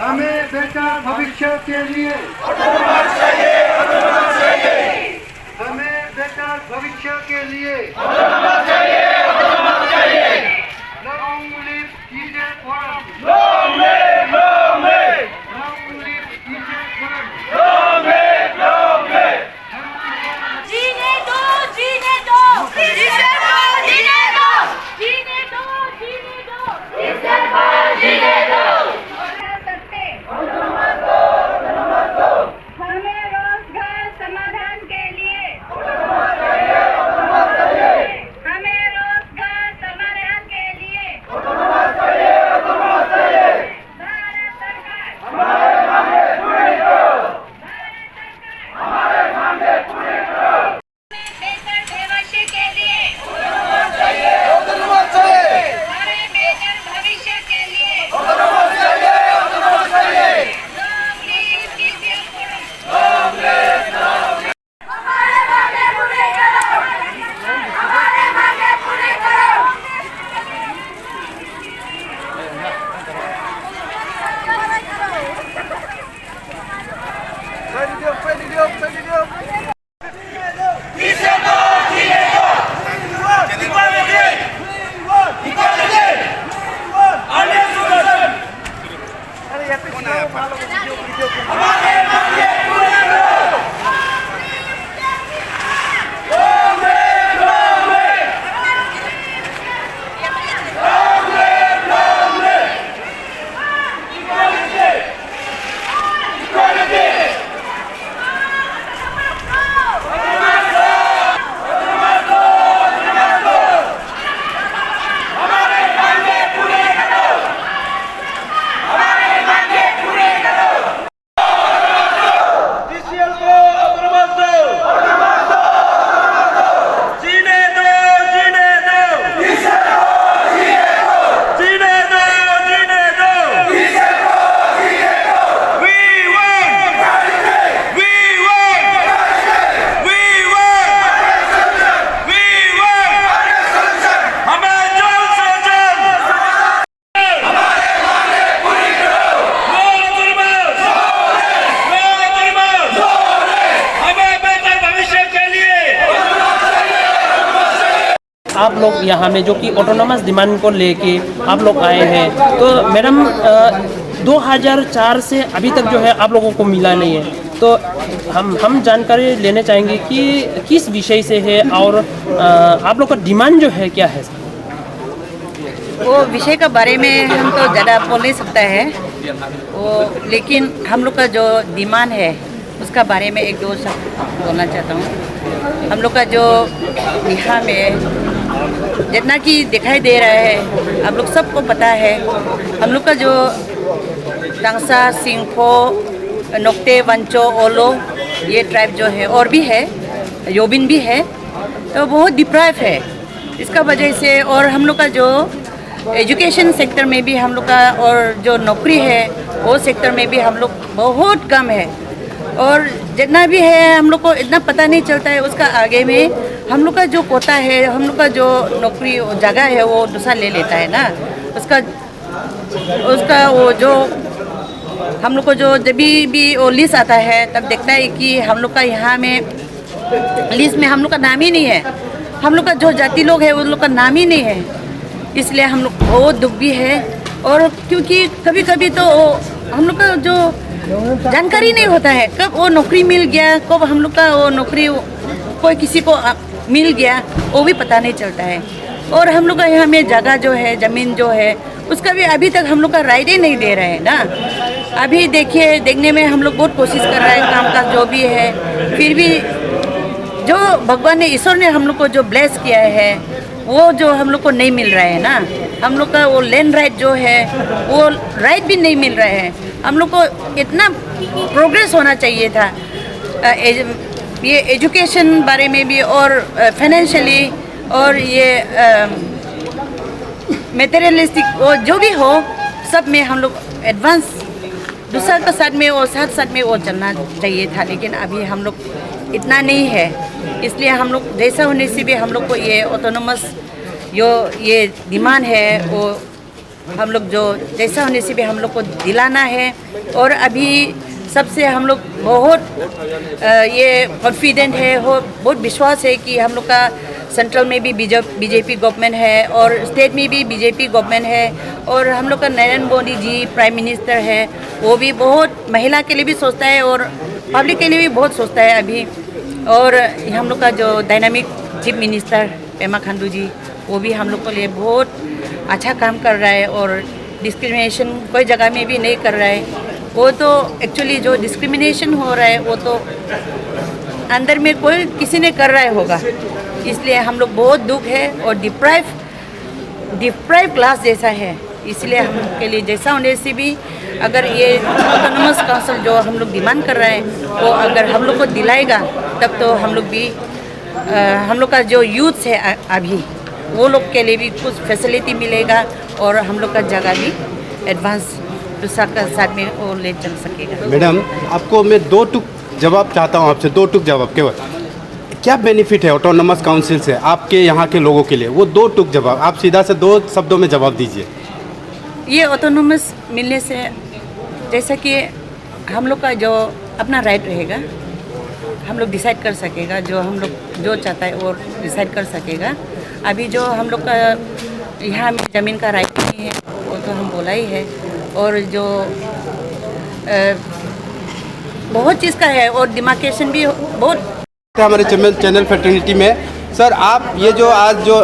हमें बेहतर भविष्य के लिए हमें बेहतर भविष्य के लिए long live teacher forum, long live teacher forum, जीने दो जीने दो टीचर को जीने दो, जीने दो जीने दो टीचर को जीने दो। हमें रोजगार समाधान के लिए हमें रोजगार समाधान के लिए भारत सरकार हमारे मांगे पूरी करो, भारत सरकार बेहतर भविष्य के लिए हमें बेहतर भविष्य के लिए आप लोग यहाँ में जो कि ऑटोनोमस डिमांड को लेके आप लोग आए हैं, तो मैडम 2004 से अभी तक जो है आप लोगों को मिला नहीं है, तो हम जानकारी लेने चाहेंगे कि किस विषय से है और आप लोग का डिमांड जो है क्या है। वो विषय का बारे में हम तो ज़्यादा बोल नहीं सकता है वो, लेकिन हम लोग का जो डिमांड है उसका बारे में एक दो शब्द बोलना चाहता हूँ। हम लोग का जो यहाँ में जितना कि दिखाई दे रहा है आप लोग सबको पता है, हम लोग का जो टांगसा, सिंगफो, नोक्टे, वंचो, ओलो ये ट्राइब जो है और भी है, योबिन भी है, तो बहुत डिप्राइव है इसका वजह से। और हम लोग का जो एजुकेशन सेक्टर में भी हम लोग का और जो नौकरी है वो सेक्टर में भी हम लोग बहुत कम है, और जितना भी है हम लोग को इतना पता नहीं चलता है। उसका आगे में हम लोग का जो कोटा है, हम लोग का जो नौकरी जगह है वो दूसरा ले लेता है ना, उसका उसका वो जो हम लोग को जो जब भी वो लिस्ट आता है तब देखता है कि हम लोग का यहाँ में लिस्ट में हम लोग का नाम ही नहीं है, हम लोग का जो जाति लोग है उन लोग का नाम ही नहीं है। इसलिए हम लोग बहुत दुख भी है। और क्योंकि कभी कभी तो हम लोग का जो जानकारी नहीं होता है कब वो नौकरी मिल गया, कब हम लोग का वो नौकरी कोई किसी को मिल गया वो भी पता नहीं चलता है। और हम लोग का यहाँ में जगह जो है, ज़मीन जो है, उसका भी अभी तक हम लोग का राइट ही नहीं दे रहे हैं ना। अभी देखिए, देखने में हम लोग बहुत कोशिश कर रहे हैं, काम काज जो भी है, फिर भी जो भगवान ने, ईश्वर ने हम लोग को जो ब्लेस किया है वो जो हम लोग को नहीं मिल रहा है ना। हम लोग का वो लैंड राइट जो है वो राइट भी नहीं मिल रहा है। हम लोग को इतना प्रोग्रेस होना चाहिए था ये एजुकेशन बारे में भी, और फाइनेंशियली, और ये मटेरियलिस्टिक वो जो भी हो सब में हम लोग एडवांस दूसरा के साथ में वो साथ में वो चलना चाहिए था। लेकिन अभी हम लोग इतना नहीं है, इसलिए हम लोग जैसा होने से भी हम लोग को ये ऑटोनोमस जो ये डिमांड है वो हम लोग जो जैसा होने से भी हम लोग को दिलाना है। और अभी सबसे हम लोग बहुत ये कॉन्फिडेंट है, बहुत विश्वास है कि हम लोग का सेंट्रल में भी बीजेपी गवर्नमेंट है और स्टेट में भी बीजेपी गवर्नमेंट है, और हम लोग का नरेंद्र मोदी जी प्राइम मिनिस्टर है, वो भी बहुत महिला के लिए भी सोचता है और पब्लिक के लिए भी बहुत सोचता है अभी। और हम लोग का जो dynamic chief minister Pema Khandu ji, वो भी हम लोग के लिए बहुत अच्छा काम कर रहा है और डिस्क्रिमिनेशन कोई जगह में भी नहीं कर रहा है। वो तो एक्चुअली जो डिस्क्रिमिनेशन हो रहा है वो तो अंदर में कोई किसी ने कर रहा है होगा, इसलिए हम लोग बहुत दुख है और डिप्राइव क्लास जैसा है। इसलिए हम के लिए जैसा होने से भी अगर ये ऑटोनोमस काउंसिल जो हम लोग डिमांड कर रहे हैं वो अगर हम लोग को दिलाएगा तब तो हम लोग भी हम लोग का जो यूथ है अभी वो लोग के लिए भी कुछ फैसिलिटी मिलेगा और हम लोग का जगह भी एडवांस दूसरा का साथ में वो ले चल सकेगा। मैडम, आपको मैं 2 टुक जवाब चाहता हूँ आपसे, 2 टुक जवाब केवल। क्या बेनिफिट है ऑटोनोमस काउंसिल से आपके यहाँ के लोगों के लिए? वो 2 टुक जवाब, आप सीधा से 2 शब्दों में जवाब दीजिए। ये ऑटोनोमस मिलने से जैसा कि हम लोग का जो अपना राइट रहेगा, हम लोग डिसाइड कर सकेगा, जो हम लोग जो चाहता है वो डिसाइड कर सकेगा। अभी जो हम लोग का यहाँ में ज़मीन का राइट नहीं है वो तो हम बोला ही है, और जो बहुत चीज़ का है और डिमार्केशन भी बहुत हमारे चैनल फ्रेटर्निटी में। सर, आप ये जो आज जो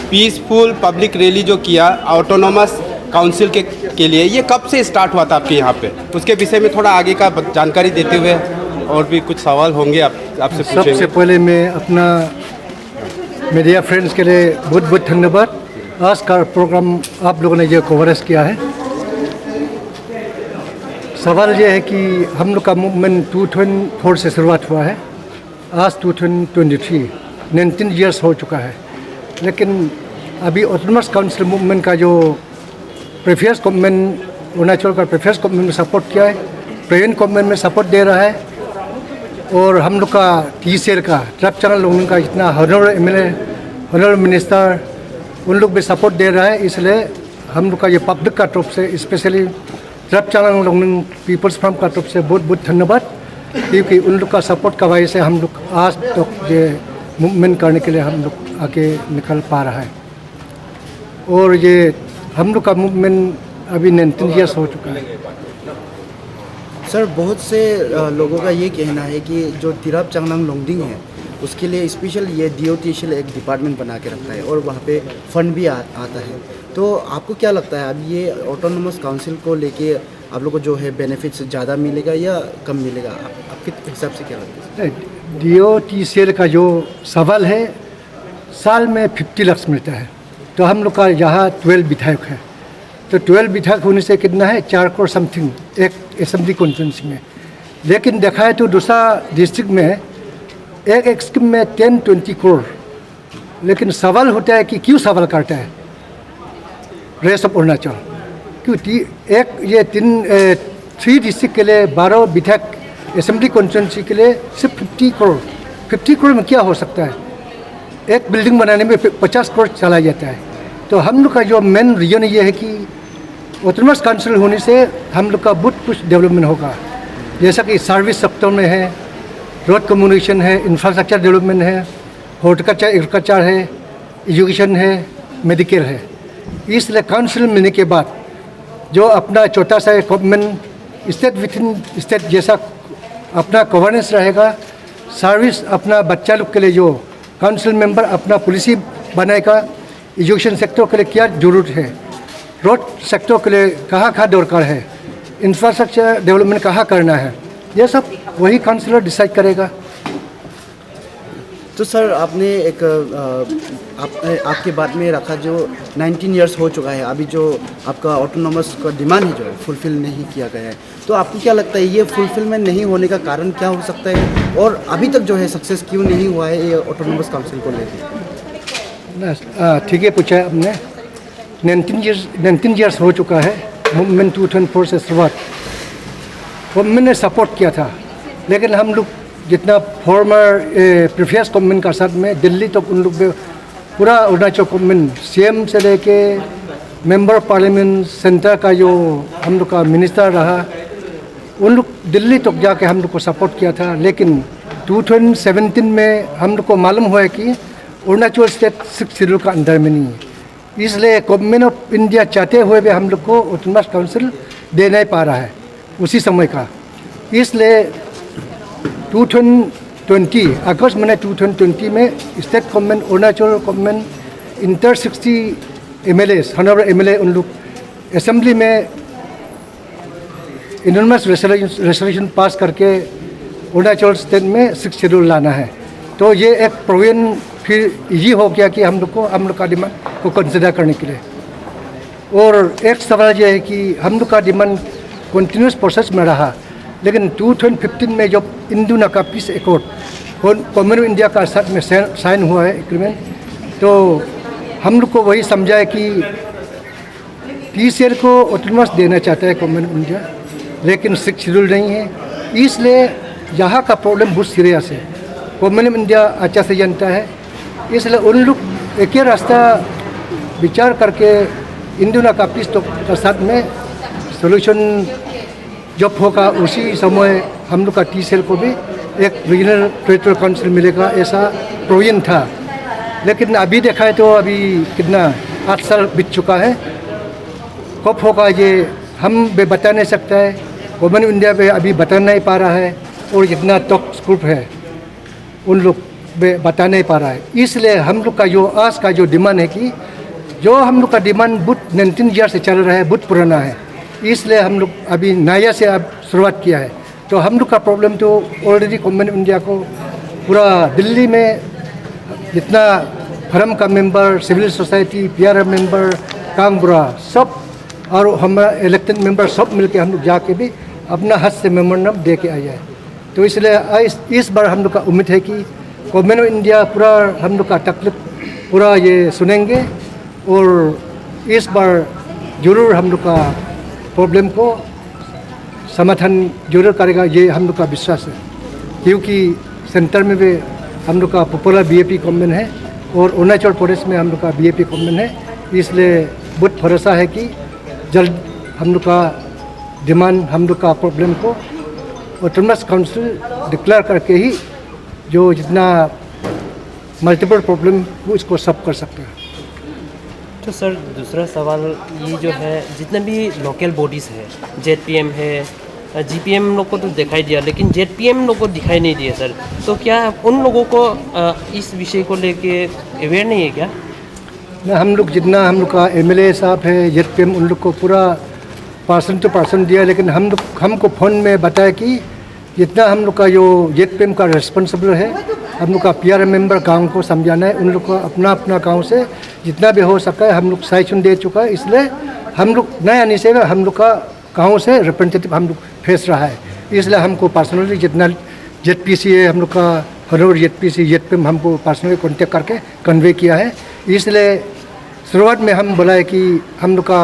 पीसफुल पब्लिक रैली जो किया ऑटोनोमस काउंसिल के लिए, ये कब से स्टार्ट हुआ था आपके यहाँ पे? उसके विषय में थोड़ा आगे का जानकारी देते हुए, और भी कुछ सवाल होंगे आपसे पूछेंगे। सबसे पहले मैं अपना मीडिया फ्रेंड्स के लिए बहुत बहुत धन्यवाद। आज का प्रोग्राम आप लोगों ने जो कवरेज किया है। सवाल ये है कि हम लोग का मूवमेंट 2004 से शुरुआत हुआ है, आज 2023 19 ईयर्स हो चुका है। लेकिन अभी ऑटोनोमस काउंसिल मूवमेंट का जो प्रीवियस गवर्नमेंट, अरुणाचल का प्रीवियस गवर्नमेंट में सपोर्ट किया है, प्रेजेंट गवर्नमेंट में सपोर्ट दे रहा है, और हम लोग का TCL का ट्रैप चैनल लोगों का जितना हॉनरेबल MLA, हॉनरेबल मिनिस्टर, उन लोग भी सपोर्ट दे रहा है। इसलिए हम लोग का ये पब्लिक का तरफ से, स्पेशली ट्रैप चैनल लोगों, पीपल्स फ्रंट का तरफ से बहुत बहुत धन्यवाद, क्योंकि उन लोग का सपोर्ट का वजह से हम लोग आज तक ये मूवमेंट करने के लिए हम लोग आगे निकल पा रहा है। और ये हम लोग का मूवमेंट अभी 19 ईयर्स हो चुका है। सर, बहुत से लोगों का ये कहना है कि जो तिरप चांगलांग लोंगडिंग है उसके लिए स्पेशल ये DOTCL एक डिपार्टमेंट बना के रखता है और वहाँ पे फंड भी आता है। तो आपको क्या लगता है, अब ये ऑटोनोमस काउंसिल को लेके आप लोग को जो है बेनिफिट्स ज़्यादा मिलेगा या कम मिलेगा? आपके हिसाब से क्या लगता है? DOTCL का जो सवाल है, साल में 50 लाख मिलता है। तो हम लोग का यहाँ 12 विधायक है, तो 12 विधायक होने से कितना है, 4 करोड़ समथिंग एक असेंबली कॉन्फ्रेंस में। लेकिन देखा है तो दूसरा डिस्ट्रिक्ट में एक स्कीम में 10-20 करोड़। लेकिन सवाल होता है कि क्यों सवाल करता है रेस्ट ऑफ अरुणाचल? क्योंकि एक ये 3 डिस्ट्रिक्ट के लिए 12 विधायक असेंबली कॉन्फ्रेंस के लिए सिर्फ 50 करोड़। 50 करोड़ में क्या हो सकता है? एक बिल्डिंग बनाने में 50 करोड़ चला जाता है। तो हम लोग का जो मेन रीजन ये है कि ऑटोनॉमस काउंसिल होने से हम लोग का बहुत कुछ डेवलपमेंट होगा, जैसा कि सर्विस सेक्टर में है, रोड कम्युनिकेशन है, इंफ्रास्ट्रक्चर डेवलपमेंट है, हॉर्टिकल्चर एग्रीकल्चर है, एजुकेशन है, मेडिकल है। इसलिए काउंसिल मिलने के बाद जो अपना छोटा सा government state with in state जैसा अपना गवर्नेंस रहेगा, सर्विस अपना बच्चा लोग के लिए जो काउंसिल मेंबर अपना पॉलिसी बनाएगा, एजुकेशन सेक्टर के लिए क्या जरूरत है, रोड सेक्टर के लिए कहाँ दरकार है, इंफ्रास्ट्रक्चर डेवलपमेंट कहाँ करना है, ये सब वही काउंसिलर डिसाइड करेगा। तो सर आपने एक आपके बात में रखा जो 19 इयर्स हो चुका है, अभी जो आपका ऑटोनॉमस का डिमांड है जो है फुलफिल नहीं किया गया है, तो आपको क्या लगता है ये फुलफिलमेंट नहीं होने का कारण क्या हो सकता है, और अभी तक जो है सक्सेस क्यों नहीं हुआ है ये ऑटोनॉमस काउंसिल को लेकर? ठीक है पूछा है आपने। 19 इयर्स हो चुका है मूवमेंट 2004 से शुरुआत, गवर्नमेंट ने सपोर्ट किया था, लेकिन हम लोग जितना फॉर्मर प्रीवियस गवर्नमेंट का साथ में दिल्ली तक उन लोग पूरा अरुणाचल गवर्नमेंट सीएम से लेके मेंबर पार्लियामेंट सेंटर का जो हम लोग का मिनिस्टर रहा, उन लोग दिल्ली तक जाके हम लोग को सपोर्ट किया था। लेकिन 2017 में हम लोग को मालूम हुआ कि अरुणाचल स्टेट 6 शेड्यूल का अंदर में नहीं है, इसलिए गवर्नमेंट ऑफ इंडिया चाहते हुए भी हम लोग को ऑटोनॉमस काउंसिल दे नहीं पा रहा है उसी समय का। इसलिए 2020 अगस्त महीने 2020 में state government Arunachal government inter 60 MLAs honourable MLA उन लोग असेंबली में इनॉर्मस रेजोल्यूशन पास करके अरुणाचल स्टेट में 6 शेड्यूल लाना है। तो ये एक प्रोविजन फिर इजी हो गया कि हम लोग का डिमांड को कंसिडर करने के लिए। और एक सवाल ये है कि हम लोग का डिमांड कंटिन्यूस प्रोसेस में रहा, लेकिन 2015 में जब इंडो नाका पीस एकॉर्ड कम्युनिस्ट इंडिया का साथ में साइन हुआ है एग्रीमेंट, तो हम लोग को वही समझा है कि PCL को ऑटोनॉमस देना चाहता है कम्युनिस्ट इंडिया, लेकिन 6 शेड्यूल नहीं है। इसलिए यहाँ का प्रॉब्लम बहुत सीरियस है, कम्युनिस्ट इंडिया अच्छा से जानता है। इसलिए उन लोग एक ही रास्ता विचार करके इंडो नाका पीस तो का साथ में सोल्यूशन जब होगा उसी समय हम लोग का TCL को भी एक रीजनल टेरिटोरियल काउंसिल मिलेगा, ऐसा प्रोविजन था। लेकिन अभी देखा है तो अभी कितना 8 साल बीत चुका है, कब होगा ये हम भी बता नहीं सकता है, गवर्नमेंट इंडिया पे अभी बता नहीं पा रहा है, और जितना टॉक्स ग्रुप है उन लोग बता नहीं पा रहा है। इसलिए हम लोग का जो आज का जो डिमांड है कि जो हम लोग का डिमांड बहुत 19 ईयर से चल रहा है, बहुत पुराना है, इसलिए हम लोग अभी नया से अब शुरुआत किया है। तो हम लोग का प्रॉब्लम तो ऑलरेडी कम्युनिस्ट इंडिया को पूरा दिल्ली में जितना फर्म का member, civil society, PRM member, कांगबुरा सब और हमारा इलेक्टेड मेंबर सब मिलके हम लोग जाके भी अपना हाथ से मेमोरेंडम दे के आए हैं। तो इसलिए इस बार हम लोग का उम्मीद है कि कम्युनिस्ट इंडिया पूरा हम लोग का तकलीफ पूरा ये सुनेंगे, और इस बार जरूर हम लोग का प्रॉब्लम को समाधान जरूर करेगा, ये हम लोग का विश्वास है। क्योंकि सेंटर में भी हम लोग का पॉपुलर BJP गवर्नमेंट है और अरुणाचल प्रदेश में हम लोग का BJP गवर्नमेंट है, इसलिए बहुत भरोसा है कि जल्द हम लोग का डिमांड, हम लोग का प्रॉब्लम को ऑटोनॉमस काउंसिल डिक्लेयर करके ही जो जितना मल्टीपल प्रॉब्लम वो इसको सॉल्व कर सकते हैं। तो सर दूसरा सवाल ये जो है, जितने भी लोकल बॉडीज़ है, ZPM है, GPM लोग को तो दिखाई दिया, लेकिन ZPM लोग को दिखाई नहीं दिया सर, तो क्या उन लोगों को इस विषय को लेके अवेयर नहीं है क्या? हम लोग जितना हम लोग का MLA साहब है, ZPM उन लोग को पूरा पर्सन टू पर्सन दिया, लेकिन हमको फ़ोन में बताया कि जितना हम लोग का जो ZPM का रिस्पॉन्सिबल है, हम लोग का PRM मेंबर गांव को समझाना है, उन लोग को अपना अपना गांव से जितना भी हो सका है हम लोग साइशन दे चुका है। इसलिए हम लोग नए आने से हम लोग का गांव से रिप्रेजेंटेटिव हम लोग भेज रहा है, इसलिए हमको पर्सनली जितना ZPC है, हम लोग का हॉनरेबल ZPC ZPM हमको पर्सनली कॉन्टेक्ट करके कन्वे किया है। इसलिए शुरुआत में हम बोला है कि हम लोग का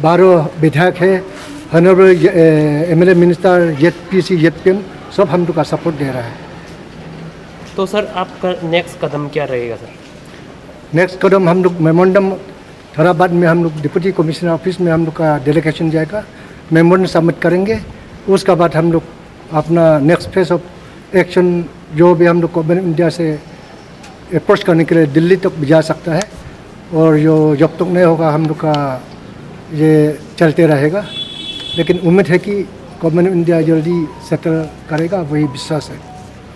12 विधायक है, honourable MLA minister, ZPC ZPM सब हम लोग का सपोर्ट दे रहा है। तो सर आपका नेक्स्ट कदम क्या रहेगा सर? नेक्स्ट कदम हम लोग मेमोरेंडम थोड़ा बाद में हम लोग डिप्टी कमिश्नर ऑफिस में हम लोग का डेलीगेशन जाएगा, मेमोरेंडम सबमिट करेंगे। उसका बाद हम लोग अपना नेक्स्ट फेज ऑफ एक्शन जो भी हम लोग गवर्नमेंट ऑफ इंडिया से अप्रोच करने के लिए दिल्ली तक भी जा सकता है, और जो जब तक नहीं होगा हम लोग का ये चलते रहेगा। लेकिन उम्मीद है कि गवर्नमेंट ऑफ इंडिया जल्दी सेटल करेगा, वही विश्वास है।